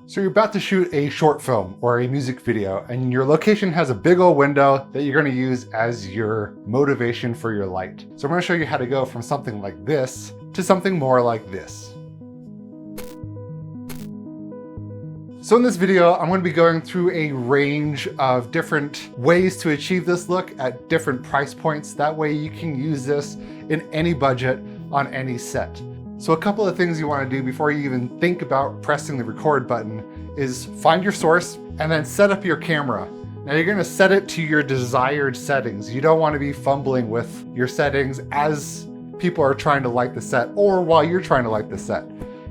So you're about to shoot a short film or a music video, and your location has a big old window that you're going to use as your motivation for your light. So I'm going to show you how to go from something like this to something more like this. So in this video, I'm going to be going through a range of different ways to achieve this look at different price points. That way you can use this in any budget on any set. So a couple of things you want to do before you even think about pressing the record button is find your source and then set up your camera. Now you're going to set it to your desired settings. You don't want to be fumbling with your settings as people are trying to light the set or while you're trying to light the set.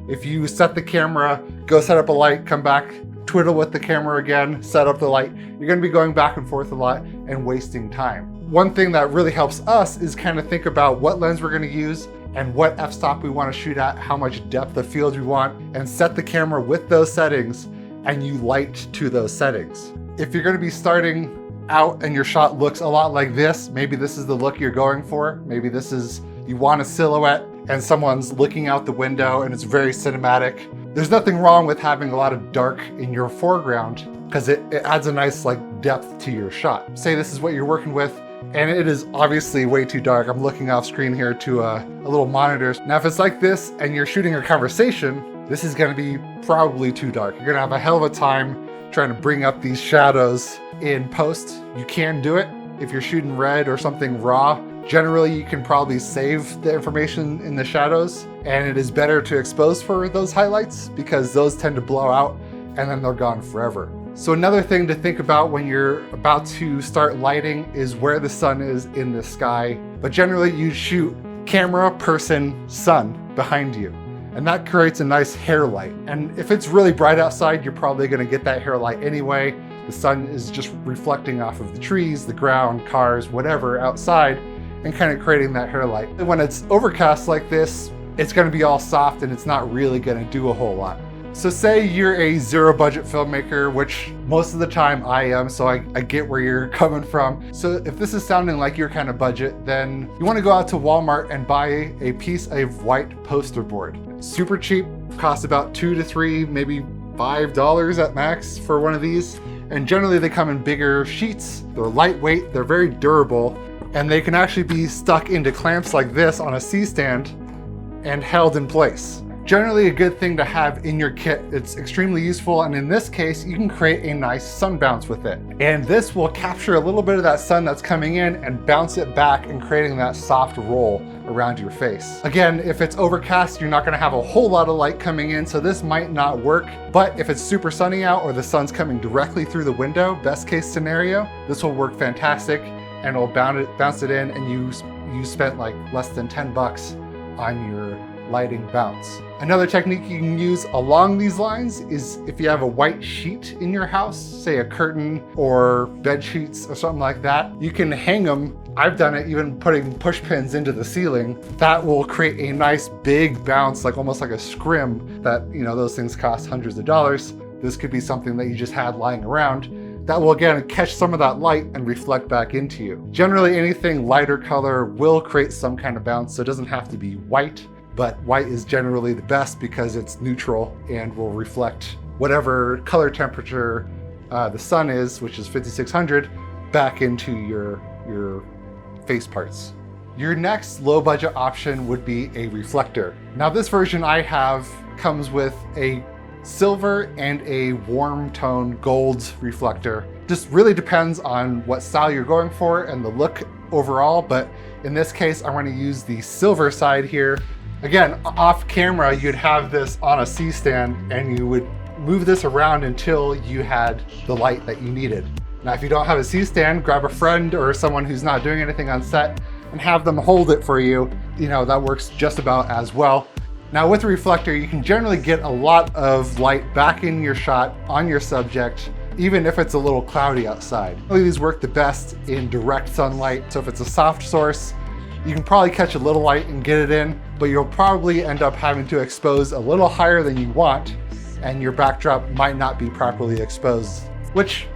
If you set the camera, go set up a light, come back, twiddle with the camera again, set up the light, you're going to be going back and forth a lot and wasting time. One thing that really helps us is kind of think about what lens we're going to use and what f-stop we want to shoot at, how much depth of field we want, and set the camera with those settings and you light to those settings. If you're going to be starting out and your shot looks a lot like this, maybe this is the look you're going for. Maybe this is, you want a silhouette and someone's looking out the window and it's very cinematic. There's nothing wrong with having a lot of dark in your foreground because it adds a nice depth to your shot. Say this is what you're working with and it is obviously way too dark. I'm looking off screen here to a little monitor. Now if it's like this and you're shooting a conversation, this is gonna be probably too dark. You're gonna have a hell of a time trying to bring up these shadows in post. You can do it if you're shooting red or something raw. Generally, you can probably save the information in the shadows, and it is better to expose for those highlights because those tend to blow out and then they're gone forever. So another thing to think about when you're about to start lighting is where the sun is in the sky. But generally you shoot camera, person, sun behind you. And that creates a nice hair light. And if it's really bright outside, you're probably gonna get that hair light anyway. The sun is just reflecting off of the trees, the ground, cars, whatever outside, and kind of creating that hair light. And when it's overcast like this, it's gonna be all soft and it's not really gonna do a whole lot. So say you're a zero budget filmmaker, which most of the time I am, so I get where you're coming from. So if this is sounding like your kind of budget, then you wanna go out to Walmart and buy a piece of white poster board. Super cheap, costs about $2 to $3, maybe $5 at max for one of these. And generally they come in bigger sheets, they're lightweight, they're very durable, and they can actually be stuck into clamps like this on a C-stand and held in place. Generally a good thing to have in your kit. It's extremely useful, and in this case, you can create a nice sun bounce with it. And this will capture a little bit of that sun that's coming in and bounce it back and creating that soft roll around your face. Again, if it's overcast, you're not gonna have a whole lot of light coming in, so this might not work. But if it's super sunny out or the sun's coming directly through the window, best case scenario, this will work fantastic and it'll bounce it in, and you spent less than 10 bucks on your lighting bounce. Another technique you can use along these lines is if you have a white sheet in your house, say a curtain or bed sheets or something like that, you can hang them. I've done it even putting push pins into the ceiling. That will create a nice big bounce, almost like a scrim that, those things cost hundreds of dollars. This could be something that you just had lying around that will again catch some of that light and reflect back into you. Generally anything lighter color will create some kind of bounce, so it doesn't have to be white. But white is generally the best because it's neutral and will reflect whatever color temperature the sun is, which is 5600, back into your face parts. Your next low budget option would be a reflector. Now this version I have comes with a silver and a warm tone gold reflector. Just really depends on what style you're going for and the look overall, but in this case I want to use the silver side here. Again, off camera, you'd have this on a C-stand and you would move this around until you had the light that you needed. Now, if you don't have a C-stand, grab a friend or someone who's not doing anything on set and have them hold it for you. That works just about as well. Now with a reflector, you can generally get a lot of light back in your shot on your subject, even if it's a little cloudy outside. These work the best in direct sunlight. So if it's a soft source, you can probably catch a little light and get it in, but you'll probably end up having to expose a little higher than you want, and your backdrop might not be properly exposed, which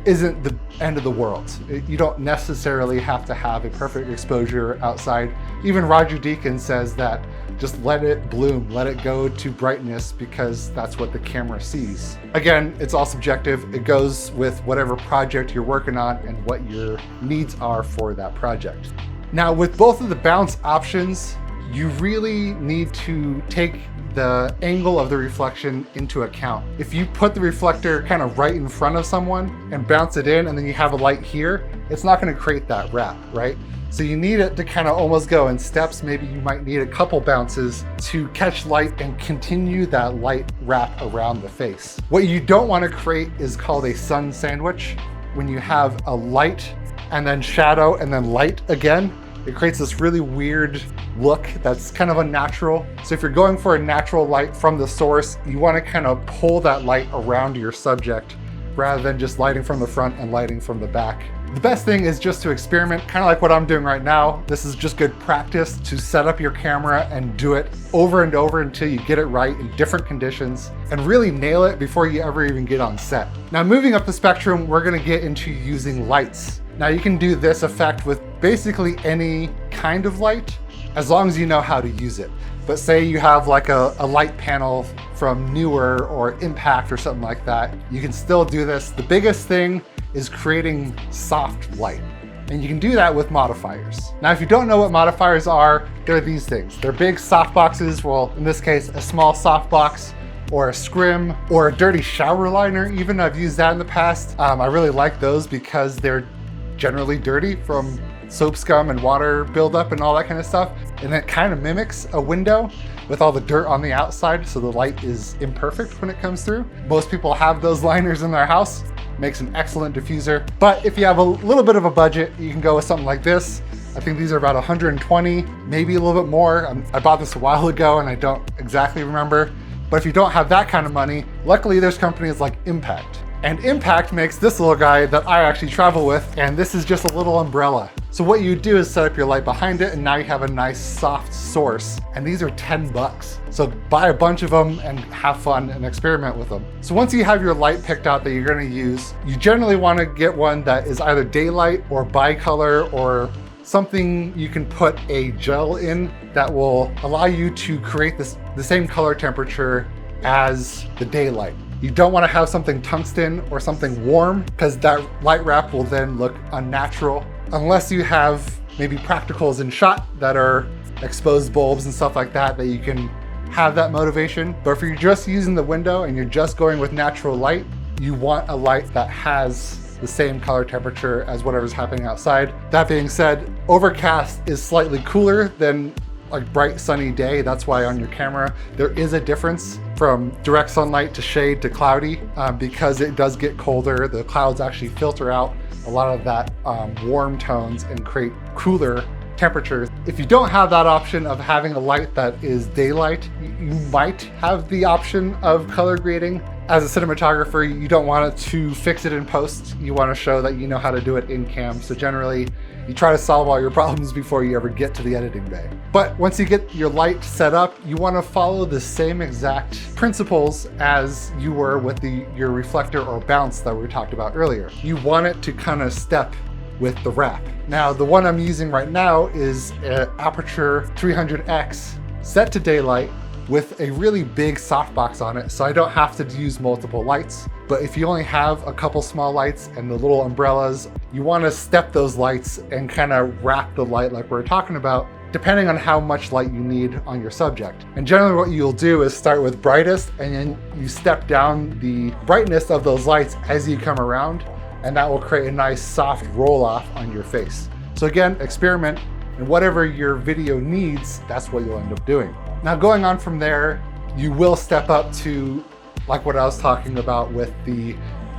isn't the end of the world. You don't necessarily have to have a perfect exposure outside. Even Roger Deakins says that just let it bloom, let it go to brightness, because that's what the camera sees. Again, it's all subjective. It goes with whatever project you're working on and what your needs are for that project. Now, with both of the bounce options, you really need to take the angle of the reflection into account. If you put the reflector kind of right in front of someone and bounce it in, and then you have a light here, it's not going to create that wrap, right? So you need it to kind of almost go in steps. Maybe you might need a couple bounces to catch light and continue that light wrap around the face. What you don't want to create is called a sun sandwich. When you have a light and then shadow and then light again, it creates this really weird look that's kind of unnatural. So if you're going for a natural light from the source, you want to kind of pull that light around your subject rather than just lighting from the front and lighting from the back. The best thing is just to experiment, kind of like what I'm doing right now. This is just good practice to set up your camera and do it over and over until you get it right in different conditions and really nail it before you ever even get on set. Now, moving up the spectrum, we're gonna get into using lights. Now, you can do this effect with basically any kind of light as long as you know how to use it. But say you have like a light panel from Newer or Impact or something like that, you can still do this. The biggest thing is creating soft light. And you can do that with modifiers. Now, if you don't know what modifiers are, they're these things. They're big soft boxes. Well, in this case, a small soft box or a scrim or a dirty shower liner even. I've used that in the past. I really like those because they're generally dirty from soap scum and water buildup and all that kind of stuff. And it kind of mimics a window with all the dirt on the outside, so the light is imperfect when it comes through. Most people have those liners in their house. Makes an excellent diffuser. But if you have a little bit of a budget, you can go with something like this. I think these are about 120, maybe a little bit more. I bought this a while ago and I don't exactly remember. But if you don't have that kind of money, luckily there's companies like Impact. And Impact makes this little guy that I actually travel with, and this is just a little umbrella. So what you do is set up your light behind it, and now you have a nice soft source. And these are 10 bucks. So buy a bunch of them and have fun and experiment with them. So once you have your light picked out that you're gonna use, you generally wanna get one that is either daylight or bicolor or something you can put a gel in that will allow you to create the same color temperature as the daylight. You don't want to have something tungsten or something warm because that light wrap will then look unnatural unless you have maybe practicals in shot that are exposed bulbs and stuff like that you can have that motivation. But if you're just using the window and you're just going with natural light, you want a light that has the same color temperature as whatever's happening outside. That being said, overcast is slightly cooler than like bright sunny day. That's why on your camera there is a difference from direct sunlight to shade to cloudy because it does get colder. The clouds actually filter out a lot of that warm tones and create cooler temperatures. If you don't have that option of having a light that is daylight, you might have the option of color grading. As a cinematographer, you don't want it to fix it in post. You want to show that you know how to do it in cam. So generally, you try to solve all your problems before you ever get to the editing bay. But once you get your light set up, you want to follow the same exact principles as you were with your reflector or bounce that we talked about earlier. You want it to kind of step with the wrap. Now, the one I'm using right now is an Aputure 300X set to daylight with a really big softbox on it, so I don't have to use multiple lights. But if you only have a couple small lights and the little umbrellas, you want to step those lights and kind of wrap the light like we're talking about, depending on how much light you need on your subject. And generally what you'll do is start with brightest, and then you step down the brightness of those lights as you come around, and that will create a nice soft roll off on your face. So again, experiment, and whatever your video needs, that's what you'll end up doing. Now, going on from there, you will step up to like what I was talking about with the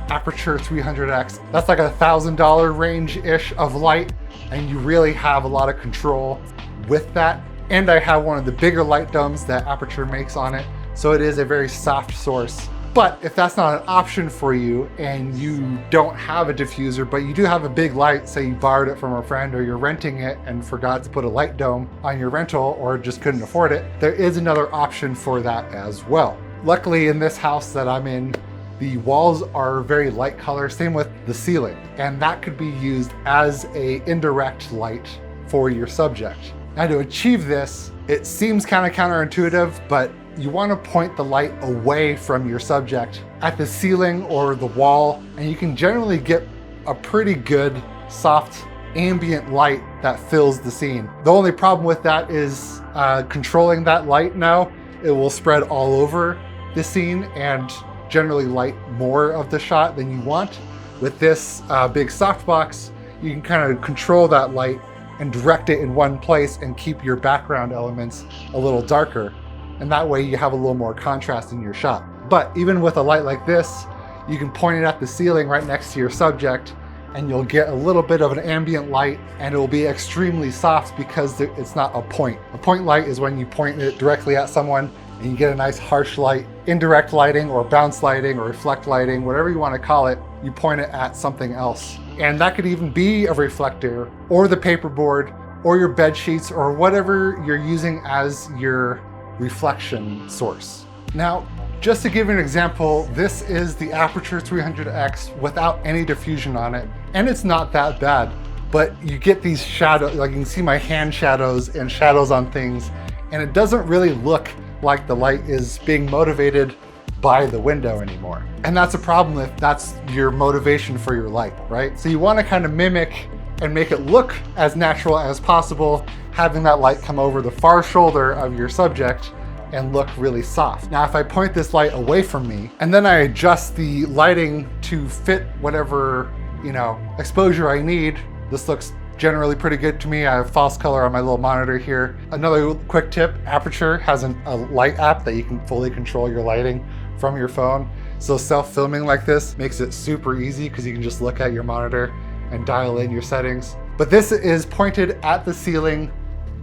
Aputure 300X. That's like $1,000 range-ish of light, and you really have a lot of control with that. And I have one of the bigger light domes that Aputure makes on it, so it is a very soft source. But if that's not an option for you and you don't have a diffuser, but you do have a big light, say you borrowed it from a friend or you're renting it and forgot to put a light dome on your rental or just couldn't afford it, there is another option for that as well. Luckily in this house that I'm in, The walls are very light color, same with the ceiling, and that could be used as a indirect light for your subject. Now to achieve this, it seems kind of counterintuitive, but you want to point the light away from your subject at the ceiling or the wall, and you can generally get a pretty good soft ambient light that fills the scene. The only problem with that is controlling that light now. It will spread all over the scene and generally light more of the shot than you want. With this big softbox, you can kind of control that light and direct it in one place and keep your background elements a little darker. And that way you have a little more contrast in your shot. But even with a light like this, you can point it at the ceiling right next to your subject and you'll get a little bit of an ambient light, and it will be extremely soft because it's not a point. A point light is when you point it directly at someone and you get a nice harsh light. Indirect lighting or bounce lighting or reflect lighting, whatever you want to call it, you point it at something else. And that could even be a reflector or the paperboard or your bed sheets or whatever you're using as your reflection source. Now, just to give you an example, this is the Aputure 300X without any diffusion on it. And it's not that bad, but you get these shadows, like you can see my hand shadows and shadows on things, and it doesn't really look like the light is being motivated by the window anymore. And that's a problem if that's your motivation for your light, right? So you want to kind of mimic and make it look as natural as possible, having that light come over the far shoulder of your subject and look really soft. Now, if I point this light away from me and then I adjust the lighting to fit whatever, exposure I need, this looks generally pretty good to me. I have false color on my little monitor here. Another quick tip, Aputure has a light app that you can fully control your lighting from your phone. So self-filming like this makes it super easy because you can just look at your monitor and dial in your settings. But this is pointed at the ceiling,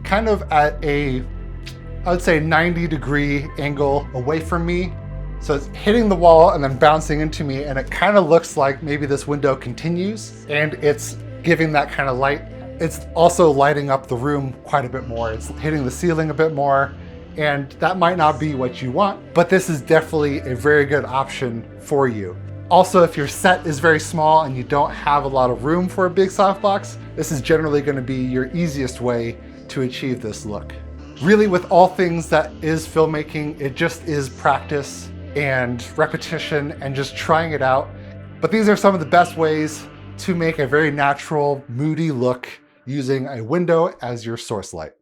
kind of at I would say 90-degree angle away from me. So it's hitting the wall and then bouncing into me, and it kind of looks like maybe this window continues and it's giving that kind of light. It's also lighting up the room quite a bit more. It's hitting the ceiling a bit more, and that might not be what you want, but this is definitely a very good option for you. Also, if your set is very small and you don't have a lot of room for a big softbox, this is generally going to be your easiest way to achieve this look. Really, with all things that is filmmaking, it just is practice and repetition and just trying it out. But these are some of the best ways to make a very natural, moody look using a window as your source light.